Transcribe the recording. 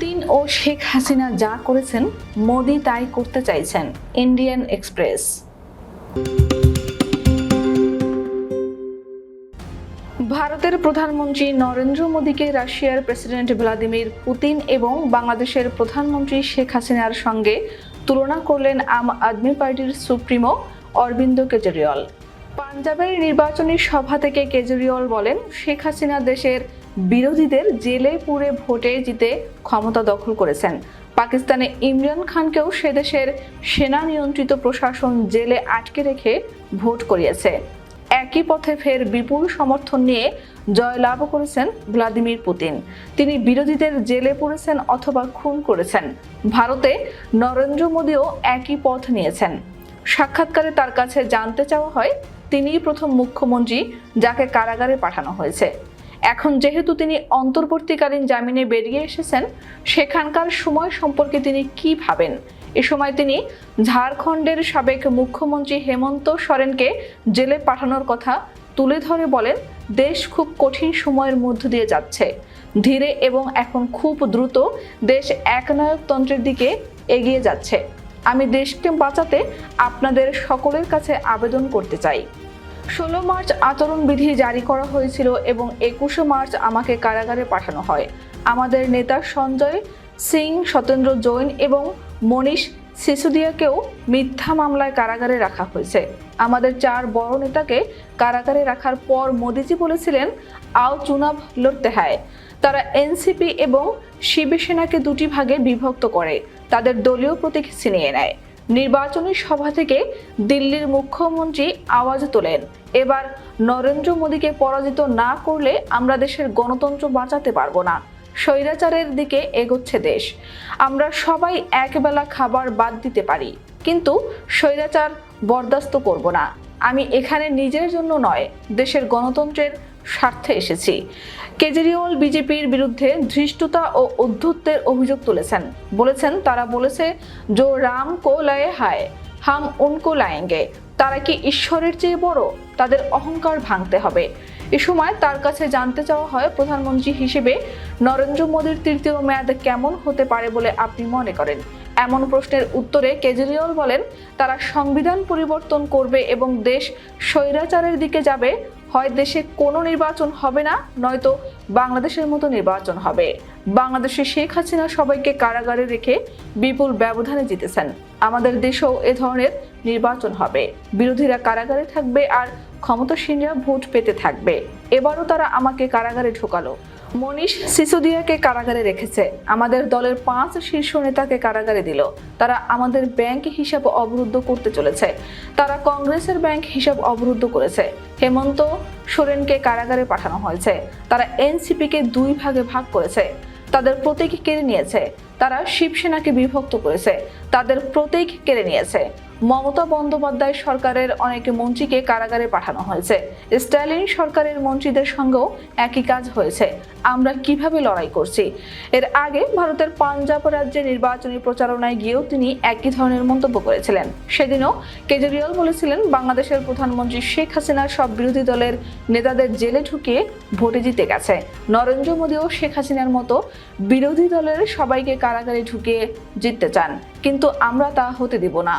Putin ও শেখ হাসিনা যা করেছেন মোদি তাই করতে চাইছেন, ইন্ডিয়ান এক্সপ্রেস। ভারতের প্রধানমন্ত্রী নরেন্দ্র মোদীকে রাশিয়ার প্রেসিডেন্ট ভ্লাদিমির পুতিন এবং বাংলাদেশের প্রধানমন্ত্রী শেখ হাসিনার সঙ্গে তুলনা করলেন আম আদমি পার্টির সুপ্রিমো অরবিন্দ কেজরিওয়াল। পাঞ্জাবের নির্বাচনী সভা থেকে কেজরিওয়াল বলেন, শেখ হাসিনা দেশের বিরোধীদের জেলে পুরে ভোটে জিতে ক্ষমতা দখল করেছেন। পাকিস্তানে ইমরান খানকেও সে দেশের সেনা নিয়ন্ত্রিত প্রশাসন জেলে আটকে রেখে ভোট করিয়েছে। একই পথে ফের বিপুল সমর্থন নিয়ে জয়লাভ করেছেন ভ্লাদিমির পুতিন। তিনি বিরোধীদের জেলে পুরেছেন অথবা খুন করেছেন। ভারতে নরেন্দ্র মোদীও একই পথ নিয়েছেন। সাক্ষাৎকারে তার কাছে জানতে চাওয়া হয়, তিনিই প্রথম মুখ্যমন্ত্রী যাকে কারাগারে পাঠানো হয়েছে। এখন যেহেতু তিনি অন্তর্বর্তীকালীন জামিনে বেরিয়ে এসেছেন, সেখানকার সময় সম্পর্কে তিনি কি ভাবেন? এ সময় তিনি ঝাড়খণ্ডের সাবেক মুখ্যমন্ত্রী হেমন্ত সোরেনকে জেলে পাঠানোর কথা তুলে ধরে বলেন, দেশ খুব কঠিন সময়ের মধ্য দিয়ে যাচ্ছে। ধীরে এবং এখন খুব দ্রুত দেশ একনায়কতন্ত্রের দিকে এগিয়ে যাচ্ছে। আমি দেশকে বাঁচাতে আপনাদের সকলের কাছে আবেদন করতে চাই। 16 মার্চ আচরণবিধি জারি করা হয়েছিল এবং 21 মার্চ আমাকে কারাগারে পাঠানো হয়। আমাদের নেতা সঞ্জয় সিং, সত্যেন্দ্র জৈন এবং মনীষ সিসোদিয়াকেও মিথ্যা মামলায় কারাগারে রাখা হয়েছে। আমাদের 4 বড় নেতাকে কারাগারে রাখার পর মোদিজি বলেছিলেন, আও চুনাভ লড়তে হ্যায়। তারা এনসিপি এবং শিবসেনাকে দুটি ভাগে বিভক্ত করে, তাদের দলীয় প্রতীক ছিনিয়ে নেয়। নির্বাচনী সভা থেকে দিল্লির মুখ্যমন্ত্রী আওয়াজ তোলেন, এবার নরেন্দ্র মোদীকে পরাজিত না করলে আমরা দেশের গণতন্ত্র বাঁচাতে পারবো না। স্বৈরাচারের দিকে এগোচ্ছে দেশ। আমরা সবাই একবেলা খাবার বাদ দিতে পারি, কিন্তু স্বৈরাচার বরদাস্ত করব না। আমি এখানে নিজের জন্য নয়, দেশের গণতন্ত্রের স্বার্থে এসেছি। কেজরিওয়াল বিজেপির বিরুদ্ধে ধৃষ্টতা ও অধ্যত্বের অভিযোগ তুলেছেন। বলেছেন, তারা বলেছে, জো রাম কো লায়ে হায় হাম উনকো লায়েঙ্গে। তারা কি ঈশ্বরের চেয়ে বড়? তাদের অহংকার ভাঙতে হবে। এ সময় তার কাছে জানতে চাওয়া হয়, প্রধানমন্ত্রী হিসেবে নরেন্দ্র মোদীর তৃতীয় মেয়াদ কেমন হতে পারে বলে আপনি মনে করেন? এমন প্রশ্নের উত্তরে কেজরিওয়াল বলেন, তারা সংবিধান পরিবর্তন করবে এবং দেশ স্বৈরাচারের দিকে যাবে। হয় দেশে কোনো নির্বাচন হবে না, নয়তো বাংলাদেশের মতো নির্বাচন হবে। বাংলাদেশে শেখ হাসিনা সবাইকে কারাগারে রেখে বিপুল ব্যবধানে জিতেছেন। আমাদের দেশেও এ ধরনের নির্বাচন হবে। বিরোধীরা কারাগারে থাকবে আর ক্ষমতাসীনরা ভোট পেতে থাকবে। এবারও তারা আমাকে কারাগারে ঢোকালো। মনীষ সিসোদিয়াকে কারাগারে রেখেছে। আমাদের দলের 5 শীর্ষ নেতাকে কারাগারে দিল। তারা আমাদের ব্যাংক হিসাব অবরুদ্ধ করতে চলেছে। তারা কংগ্রেসের ব্যাংক হিসাব অবরুদ্ধ করেছে। হেমন্ত সোরেনকে কারাগারে পাঠানো হয়েছে। তারা এনসিপিকে 2 ভাগে ভাগ করেছে। তাদের প্রতীক কেড়ে নিয়েছে। তারা শিবসেনাকে বিভক্ত করেছে। তাদের প্রতীক কেড়ে নিয়েছে। মমতা বন্দ্যোপাধ্যায় সরকারের অনেক মন্ত্রীকে কারাগারে পাঠানো হয়েছে। স্ট্যালিন সরকারের মন্ত্রীদের সঙ্গেও একই কাজ হয়েছে। আমরা কিভাবে লড়াই করছি? এর আগে ভারতের পাঞ্জাব রাজ্যে নির্বাচনী প্রচারণায় গিয়েও তিনি একই ধরনের মন্তব্য করেছিলেন। সেদিনও কেজরিওয়াল বলেছিলেন, বাংলাদেশের প্রধানমন্ত্রী শেখ হাসিনা সব বিরোধী দলের নেতাদের জেলে ঢুকিয়ে ভোটে জিতে গেছে। নরেন্দ্র মোদীও শেখ হাসিনার মতো বিরোধী দলের সবাইকে কারাগারে ঢুকিয়ে জিততে চান, কিন্তু আমরা তা হতে দিব না।